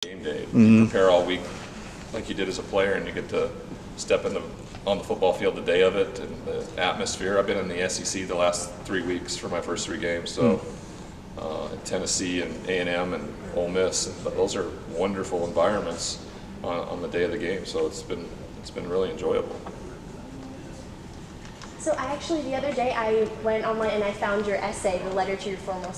game day. You prepare all week like you did as a player, and you get to step on the football field the day of it, and the atmosphere. I've been in the SEC the last 3 weeks for my first 3 games, so Tennessee and A&M and Ole Miss, but those are wonderful environments on the day of the game. So it's been really enjoyable. So I actually, the other day, I went online and I found your essay, The Letter to Your Former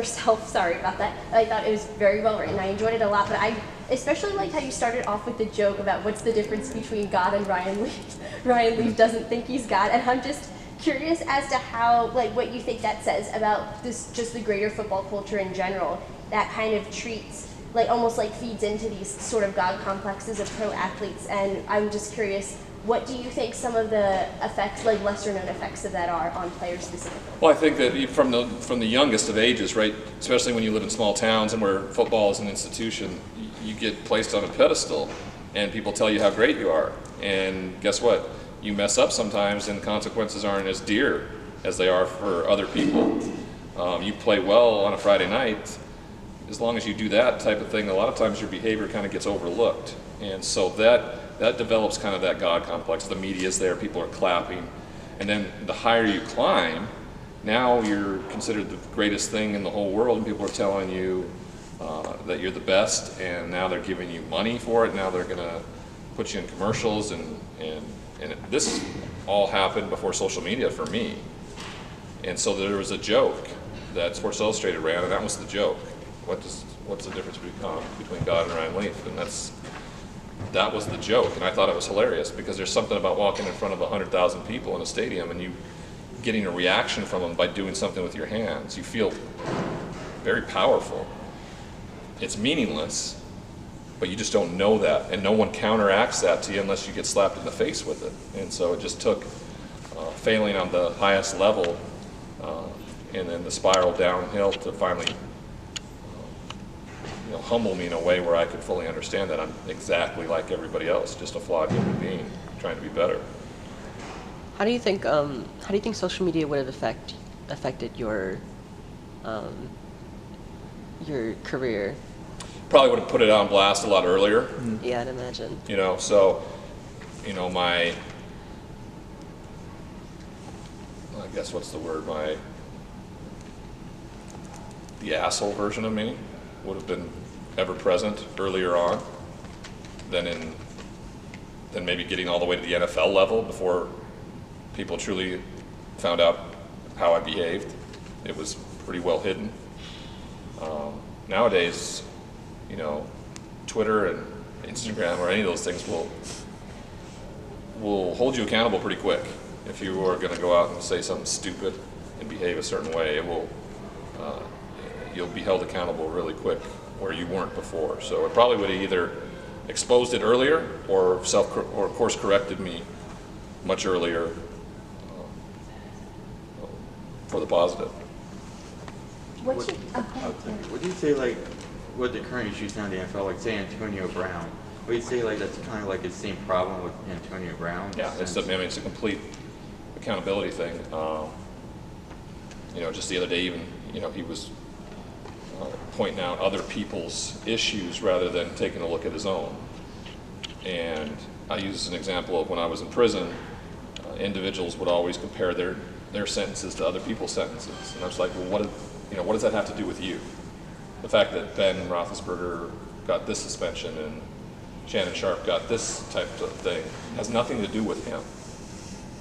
Self, sorry about that. I thought it was very well written. I enjoyed it a lot, but I especially liked how you started off with the joke about what's the difference between God and Ryan Leaf. Ryan Leaf doesn't think he's God, and I'm just curious as to how, like, what you think that says about this, just the greater football culture in general, that kind of treats, like, almost like feeds into these sort of God complexes of pro athletes. And I'm just curious, what do you think some of the effects, like lesser known effects of that are on players specifically? Well, I think that from the youngest of ages, right, especially when you live in small towns and where football is an institution, you get placed on a pedestal and people tell you how great you are. And guess what? You mess up sometimes and consequences aren't as dear as they are for other people. You play well on a Friday night, as long as you do that type of thing, a lot of times your behavior kind of gets overlooked. And so that develops kind of that God complex. The media's there, people are clapping. And then the higher you climb, now you're considered the greatest thing in the whole world, and people are telling you that you're the best, and now they're giving you money for it. Now they're going to put you in commercials, and this all happened before social media for me. And so there was a joke that Sports Illustrated ran, and that was the joke. What's the difference between God and Ryan Leaf? And that was the joke, and I thought it was hilarious, because there's something about walking in front of 100,000 people in a stadium and you getting a reaction from them by doing something with your hands. You feel very powerful. It's meaningless, but you just don't know that, and no one counteracts that to you unless you get slapped in the face with it. And so it just took failing on the highest level and then the spiral downhill to finally humble me in a way where I could fully understand that I'm exactly like everybody else, just a flawed human being trying to be better. How do you think social media would have affected your career? Probably would have put it on blast a lot earlier. Yeah, I'd imagine. My, I guess what's the word, the asshole version of me would have been ever present earlier on than maybe getting all the way to the NFL level before people truly found out how I behaved. It was pretty well hidden. Nowadays, Twitter and Instagram or any of those things will hold you accountable pretty quick. If you are going to go out and say something stupid and behave a certain way, you'll be held accountable really quick where you weren't before. So it probably would have either exposed it earlier or course corrected me much earlier for the positive. What do you say, like, with the current issues now in the NFL, like say Antonio Brown? Would you say like that's kind of like the same problem with Antonio Brown? Yeah, it's a complete accountability thing. Just the other day, even he was pointing out other people's issues rather than taking a look at his own. And I use as an example of when I was in prison, individuals would always compare their sentences to other people's sentences, and I was like, well, what does that have to do with you? The fact that Ben Roethlisberger got this suspension and Shannon Sharp got this type of thing has nothing to do with him,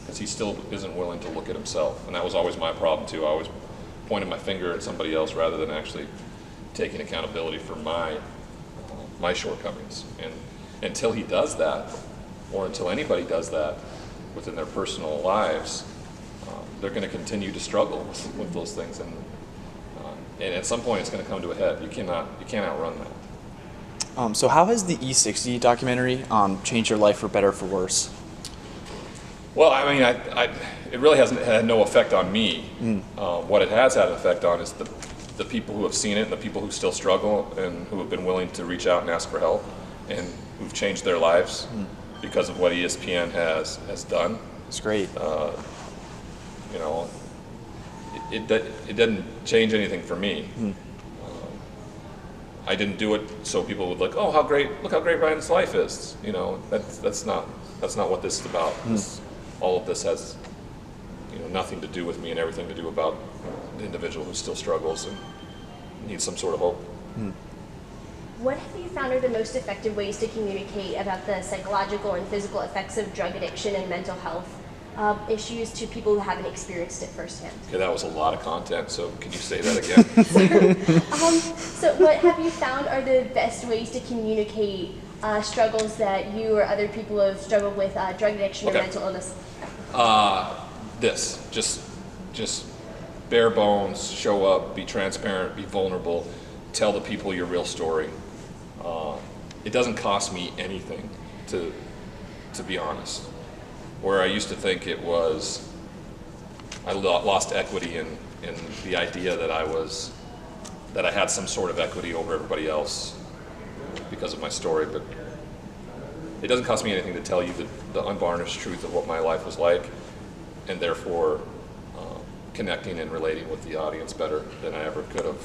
because he still isn't willing to look at himself. And that was always my problem too. I always pointed my finger at somebody else rather than actually taking accountability for my shortcomings. And until he does that, or until anybody does that within their personal lives, they're going to continue to struggle with those things. And at some point, it's going to come to a head. You can't outrun that. So how has the E60 documentary changed your life for better or for worse? Well, I mean, it really hasn't had no effect on me. What it has had an effect on is the people who have seen it, and the people who still struggle, and who have been willing to reach out and ask for help, and who've changed their lives because of what ESPN has done. It's great. It didn't change anything for me. I didn't do it so people would look how great Ryan's life is. You know, that's not what this is about. All of this has, you know, nothing to do with me and everything to do about the individual who still struggles and needs some sort of hope. What have you found are the most effective ways to communicate about the psychological and physical effects of drug addiction and mental health issues to people who haven't experienced it firsthand? Okay, that was a lot of content, so can you say that again? So what have you found are the best ways to communicate struggles that you or other people have struggled with, drug addiction or mental illness? Just bare bones, show up, be transparent, be vulnerable, tell the people your real story. It doesn't cost me anything to be honest. Where I used to think it was, I lost equity in the idea that I had some sort of equity over everybody else because of my story, but it doesn't cost me anything to tell you the unvarnished truth of what my life was like, and therefore connecting and relating with the audience better than I ever could have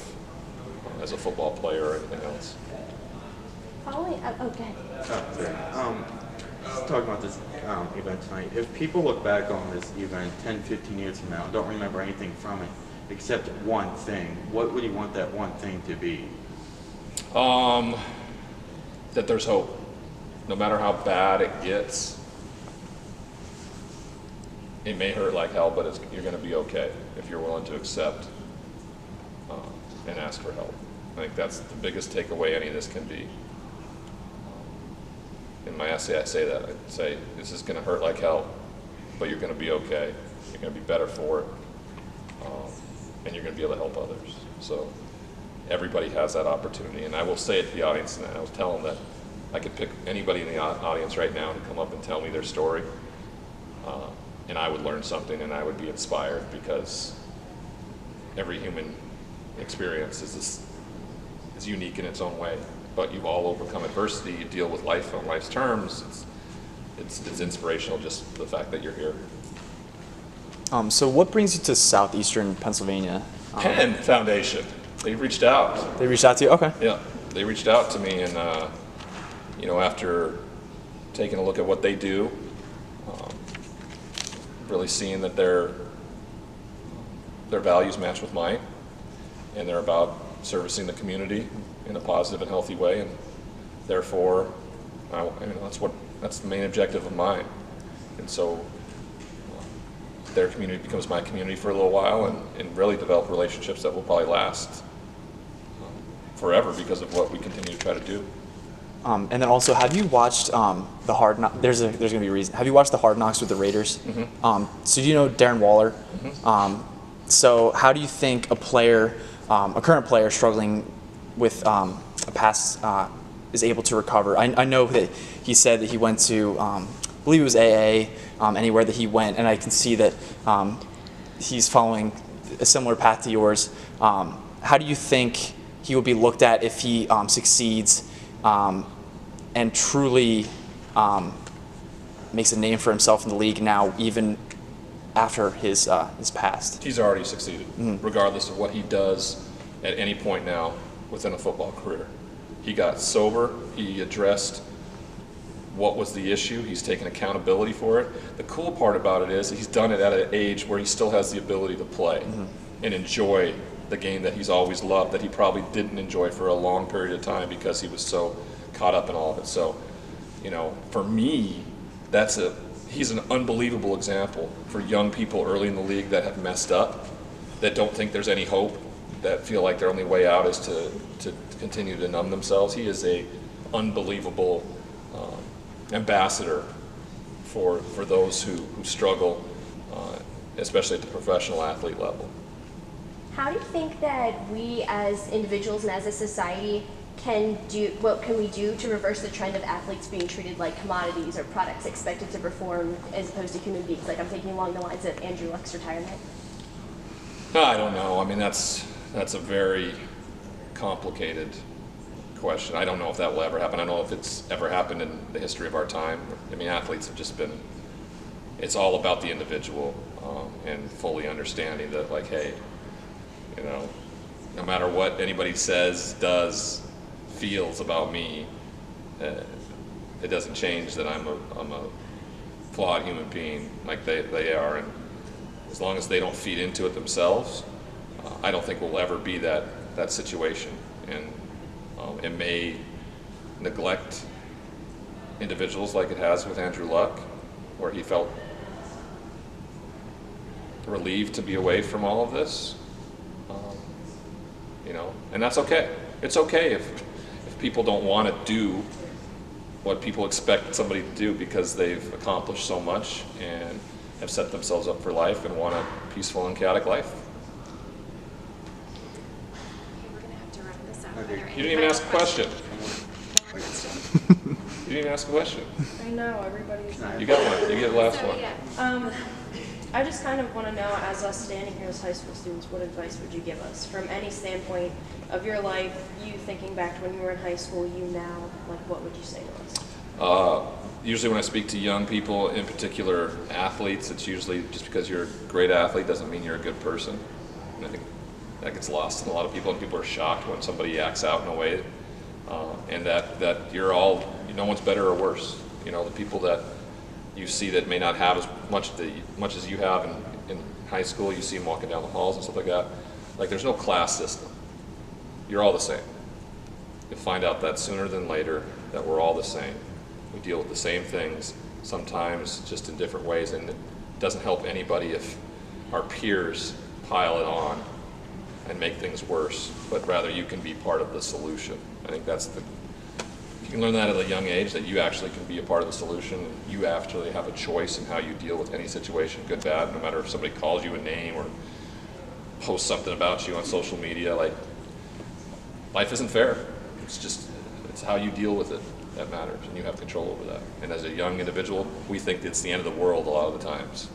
as a football player or anything else. Following up, okay. Just talking about this event tonight, if people look back on this event 10, 15 years from now, don't remember anything from it except one thing, what would you want that one thing to be? That there's hope. No matter how bad it gets, it may hurt like hell, but you're going to be okay if you're willing to accept and ask for help. I think that's the biggest takeaway any of this can be. In my essay, I say that. I say, this is going to hurt like hell, but you're going to be okay. You're going to be better for it, and you're going to be able to help others. So everybody has that opportunity, and I will say it to the audience, and I will tell them that I could pick anybody in the audience right now to come up and tell me their story, and I would learn something, and I would be inspired, because every human experience is unique in its own way. But you've all overcome adversity, you deal with life on life's terms. It's inspirational, just the fact that you're here. So what brings you to southeastern Pennsylvania? Penn Foundation, they reached out. They reached out to you? Okay. Yeah, they reached out to me, and you know, after taking a look at what they do, really seeing that their values match with mine, and they're about servicing the community in a positive and healthy way, and therefore, that's the main objective of mine. And so, their community becomes my community for a little while, and really develop relationships that will probably last forever because of what we continue to try to do. And then also, have you watched the Hard Knocks? There's going to be a reason. Have you watched the Hard Knocks with the Raiders? Mm-hmm. So do you know Darren Waller? Mm-hmm. So how do you think a current player struggling with a past is able to recover? I know that he said that he went to, I believe it was AA, anywhere that he went, and I can see that he's following a similar path to yours. How do you think he will be looked at if he succeeds and truly makes a name for himself in the league now, even after his past? He's already succeeded, regardless of what he does at any point now within a football career. He got sober, he addressed what was the issue, he's taken accountability for it. The cool part about it is he's done it at an age where he still has the ability to play and enjoy the game that he's always loved, that he probably didn't enjoy for a long period of time because he was so caught up in all of it. So, you know, for me, he's an unbelievable example for young people early in the league that have messed up, that don't think there's any hope, that feel like their only way out is to continue to numb themselves. He is a unbelievable ambassador for those who struggle, especially at the professional athlete level. How do you think that we as individuals and as a society what can we do to reverse the trend of athletes being treated like commodities or products expected to perform as opposed to human beings? Like I'm thinking along the lines of Andrew Luck's retirement. I don't know. I mean, that's a very complicated question. I don't know if that will ever happen. I don't know if it's ever happened in the history of our time. I mean, athletes have just been, it's all about the individual and fully understanding that, like, hey, you know, no matter what anybody says, does, feels about me, it doesn't change that I'm a flawed human being like they are, and as long as they don't feed into it themselves, I don't think we'll ever be that situation. And it may neglect individuals like it has with Andrew Luck, where he felt relieved to be away from all of this. You know, and that's okay. It's okay if people don't want to do what people expect somebody to do because they've accomplished so much and have set themselves up for life and want a peaceful and chaotic life. We're going to have to wrap this up. Okay. Are there any You didn't even ask a final question. questions? You didn't even ask a question. I know, everybody's. You got one. You get the last So, one. yeah. I just kind of want to know, as us standing here as high school students, what advice would you give us from any standpoint of your life, you thinking back to when you were in high school, you now, like what would you say to us? Usually when I speak to young people, in particular athletes, it's usually just because you're a great athlete doesn't mean you're a good person. And I think that gets lost in a lot of people, and people are shocked when somebody acts out in a way, and that you're all, no one's better or worse. You know, the people that you see that may not have as much as you have in high school, you see them walking down the halls and stuff like that. Like, there's no class system. You're all the same. You'll find out that sooner than later that we're all the same. We deal with the same things, sometimes just in different ways, and it doesn't help anybody if our peers pile it on and make things worse, but rather you can be part of the solution. I think that's if you can learn that at a young age, that you actually can be a part of the solution. You actually have a choice in how you deal with any situation, good, bad, no matter if somebody calls you a name or posts something about you on social media. Like, life isn't fair. It's how you deal with it that matters, and you have control over that. And as a young individual, we think it's the end of the world a lot of the times.